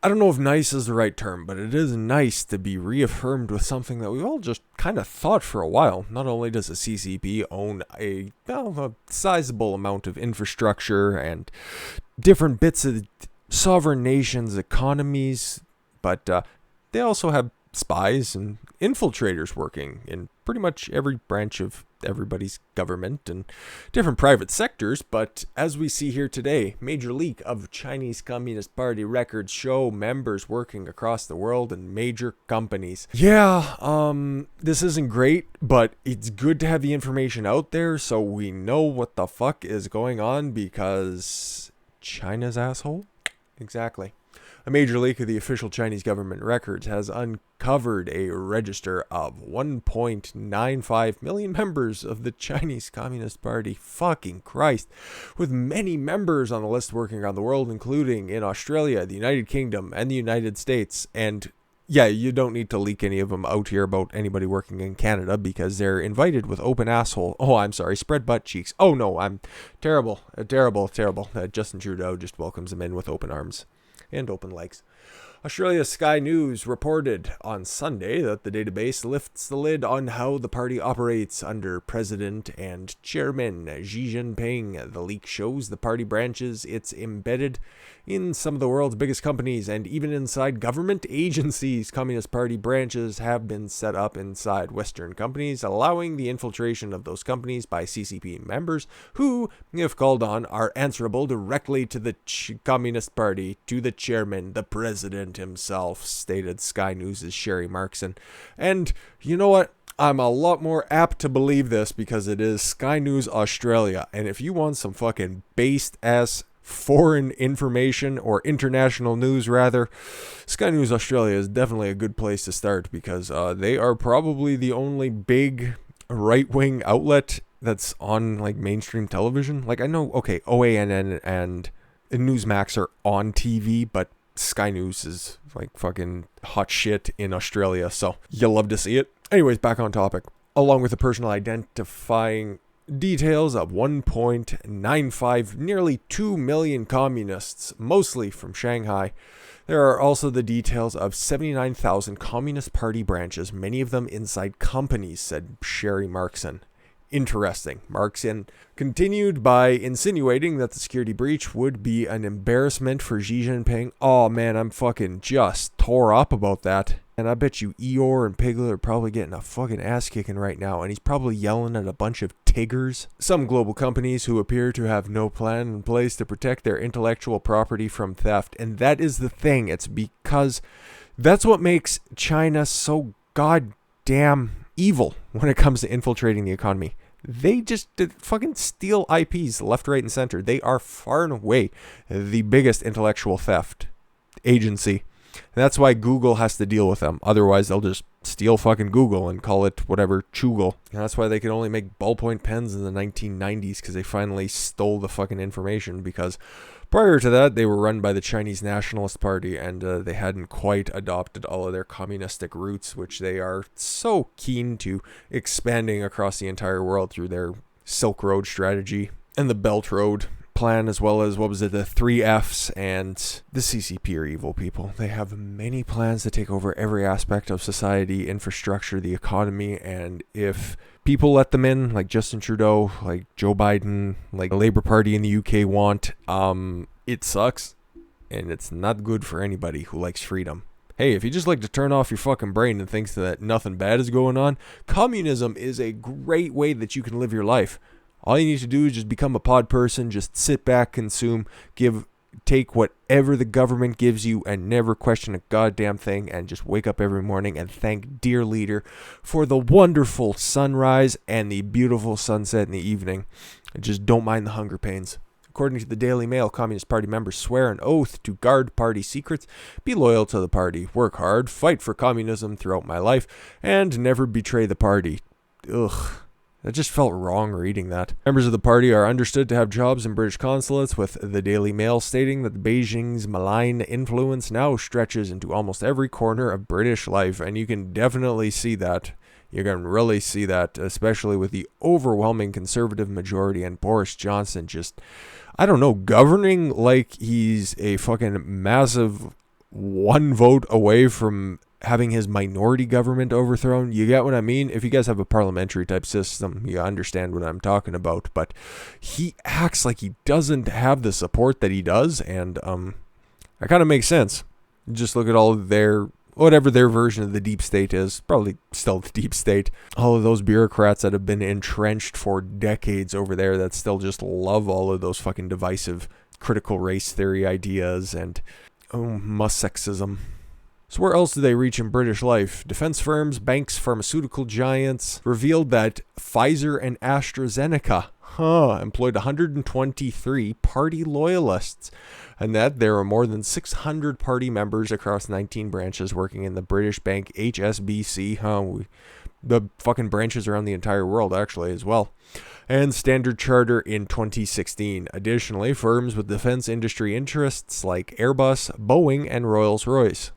I don't know if nice is the right term, but it is nice to be reaffirmed with something that we've all just kind of thought for a while. Not only does the CCP own a sizable amount of infrastructure and different bits of sovereign nations' economies, but they also have spies and infiltrators working in pretty much every branch of everybody's government and different private sectors. But as we see here today, major leak of Chinese Communist Party records show members working across the world in major companies. This isn't great, but it's good to have the information out there so we know what the fuck is going on, because China's asshole? Exactly. A major leak of the official Chinese government records has uncovered a register of 1.95 million members of the Chinese Communist Party. Fucking Christ. With many members on the list working around the world, including in Australia, the United Kingdom, and the United States. And yeah, you don't need to leak any of them out here about anybody working in Canada, because they're invited with open asshole. Oh, I'm sorry, spread butt cheeks. Oh no, I'm terrible. Justin Trudeau just welcomes them in with open arms and open legs. Australia's Sky News reported on Sunday that the database lifts the lid on how the party operates under President and Chairman Xi Jinping. The leak shows the party branches it's embedded in some of the world's biggest companies, and even inside government agencies. Communist Party branches have been set up inside Western companies, allowing the infiltration of those companies by CCP members who, if called on, are answerable directly to the Communist Party, to the chairman, the president himself, stated Sky News' Sherry Markson. And you know what? I'm a lot more apt to believe this because it is Sky News Australia. And if you want some fucking based ass foreign information, or international news rather, Sky News Australia is definitely a good place to start, because they are probably the only big right-wing outlet that's on like mainstream television. Like, I know, okay, OANN and Newsmax are on TV, but Sky News is like fucking hot shit in Australia, so you'll love to see it. Anyways, back on topic. Along with the personal identifying details of 1.95, nearly 2 million communists, mostly from Shanghai, there are also the details of 79,000 Communist Party branches, many of them inside companies, said Sherry Markson. Interesting. Markson continued by insinuating that the security breach would be an embarrassment for Xi Jinping. Oh man, I'm fucking just tore up about that. And I bet you Eeyore and Piglet are probably getting a fucking ass kicking right now, and he's probably yelling at a bunch of Tiggers. Some global companies who appear to have no plan in place to protect their intellectual property from theft. And that is the thing. It's because that's what makes China so goddamn evil when it comes to infiltrating the economy. They just fucking steal IPs left, right, and center. They are far and away the biggest intellectual theft agency. And that's why Google has to deal with them. Otherwise, they'll just steal fucking Google and call it whatever, Choogle. And that's why they could only make ballpoint pens in the 1990s, because they finally stole the fucking information. Because prior to that, they were run by the Chinese Nationalist Party, and they hadn't quite adopted all of their communistic roots, which they are so keen to expanding across the entire world through their Silk Road strategy and the Belt Road plan, as well as, the 3 Fs, and the CCP are evil people. They have many plans to take over every aspect of society, infrastructure, the economy, and if people let them in, like Justin Trudeau, like Joe Biden, like the Labour Party in the UK want, it sucks, and it's not good for anybody who likes freedom. Hey, if you just like to turn off your fucking brain and thinks that nothing bad is going on, communism is a great way that you can live your life. All you need to do is just become a pod person, just sit back, consume, take whatever the government gives you and never question a goddamn thing, and just wake up every morning and thank dear leader for the wonderful sunrise and the beautiful sunset in the evening. And just don't mind the hunger pains. According to the Daily Mail, Communist Party members swear an oath to guard party secrets, be loyal to the party, work hard, fight for communism throughout my life, and never betray the party. Ugh. That just felt wrong reading that. Members of the party are understood to have jobs in British consulates, with the Daily Mail stating that Beijing's malign influence now stretches into almost every corner of British life, and you can definitely see that. You can really see that, especially with the overwhelming conservative majority and Boris Johnson just, I don't know, governing like he's a fucking massive one vote away from having his minority government overthrown. You get what I mean? If you guys have a parliamentary type system, you understand what I'm talking about. But he acts like he doesn't have the support that he does, and that kind of makes sense. Just look at all of their, whatever their version of the deep state is, probably still the deep state. All of those bureaucrats that have been entrenched for decades over there that still just love all of those fucking divisive critical race theory ideas and sexism. So where else do they reach in British life? Defense firms, banks, pharmaceutical giants revealed that Pfizer and AstraZeneca employed 123 party loyalists, and that there are more than 600 party members across 19 branches working in the British bank HSBC. The fucking branches around the entire world, actually, as well. And Standard Charter in 2016. Additionally, firms with defense industry interests like Airbus, Boeing, and Rolls-Royce,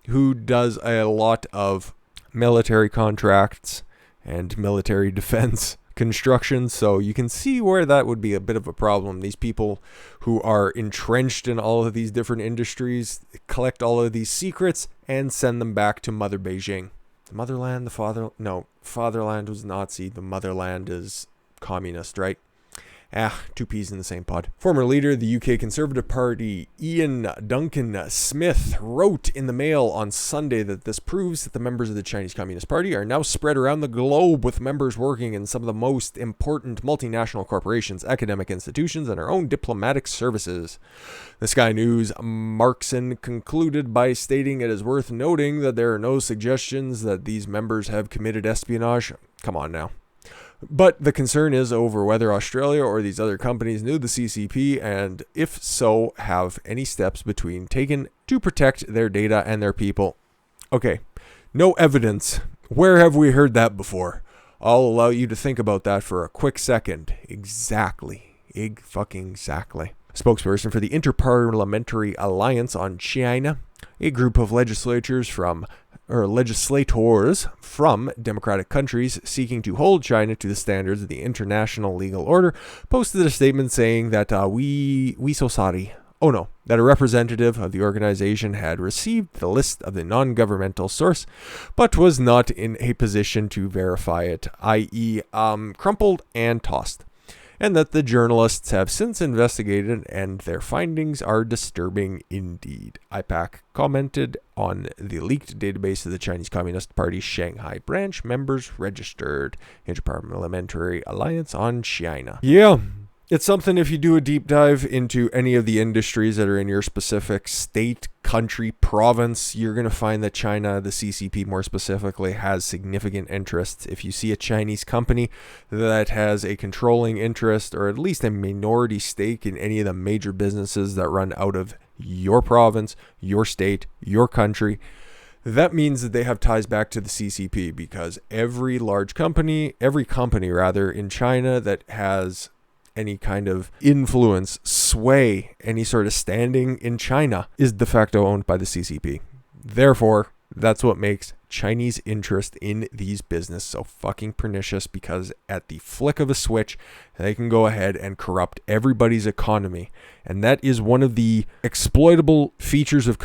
who does a lot of military contracts and military defense construction. So you can see where that would be a bit of a problem. These people who are entrenched in all of these different industries collect all of these secrets and send them back to Mother Beijing. The motherland, fatherland was Nazi. The motherland is communist, right? Two peas in the same pod. Former leader of the UK Conservative Party, Ian Duncan Smith, wrote in the Mail on Sunday that this proves that the members of the Chinese Communist Party are now spread around the globe, with members working in some of the most important multinational corporations, academic institutions, and our own diplomatic services. The Sky News Markson concluded by stating it is worth noting that there are no suggestions that these members have committed espionage. Come on now. But the concern is over whether Australia or these other companies knew the CCP, and if so, have any steps between taken to protect their data and their people. Okay, no evidence. Where have we heard that before? I'll allow you to think about that for a quick second. Exactly. Spokesperson for the Interparliamentary Alliance on China, a group of legislators from democratic countries seeking to hold China to the standards of the international legal order, posted a statement saying that we so sorry. Oh no, that a representative of the organization had received the list of the non-governmental source, but was not in a position to verify it, i.e. crumpled and tossed. And that the journalists have since investigated and their findings are disturbing indeed. IPAC commented on the leaked database of the Chinese Communist Party's Shanghai branch members registered. Interparliamentary Alliance on China. Yeah, it's something if you do a deep dive into any of the industries that are in your specific state, country, province, you're going to find that China, the CCP more specifically, has significant interests. If you see a Chinese company that has a controlling interest or at least a minority stake in any of the major businesses that run out of your province, your state, your country, that means that they have ties back to the CCP, because every company in China that has any kind of influence, sway, any sort of standing in China is de facto owned by the CCP. Therefore, that's what makes Chinese interest in these businesses so fucking pernicious, because at the flick of a switch, they can go ahead and corrupt everybody's economy. And that is one of the exploitable features of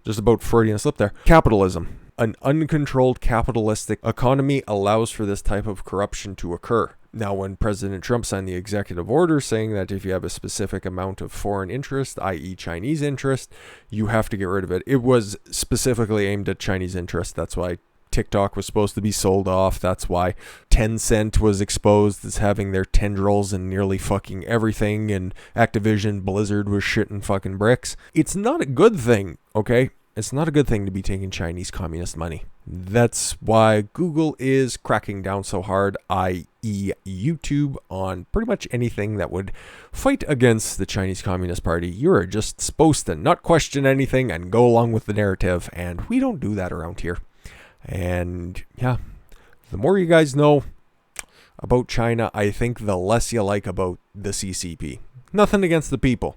just about Freudian slip there. Capitalism. An uncontrolled capitalistic economy allows for this type of corruption to occur. Now, when President Trump signed the executive order saying that if you have a specific amount of foreign interest, i.e. Chinese interest, you have to get rid of it, it was specifically aimed at Chinese interest. That's why TikTok was supposed to be sold off. That's why Tencent was exposed as having their tendrils in nearly fucking everything, and Activision Blizzard was shitting fucking bricks. It's not a good thing, okay? It's not a good thing to be taking Chinese communist money. That's why Google is cracking down so hard, i.e. YouTube, on pretty much anything that would fight against the Chinese Communist Party. You're just supposed to not question anything and go along with the narrative, and we don't do that around here. And yeah, the more you guys know about China, I think the less you like about the CCP. Nothing against the people.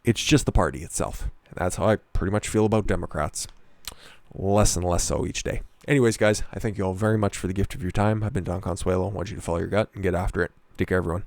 It's just the party itself. And that's how I pretty much feel about Democrats. Less and less so each day. Anyways, guys, I thank you all very much for the gift of your time. I've been Don Consuelo. I want you to follow your gut and get after it. Take care, everyone.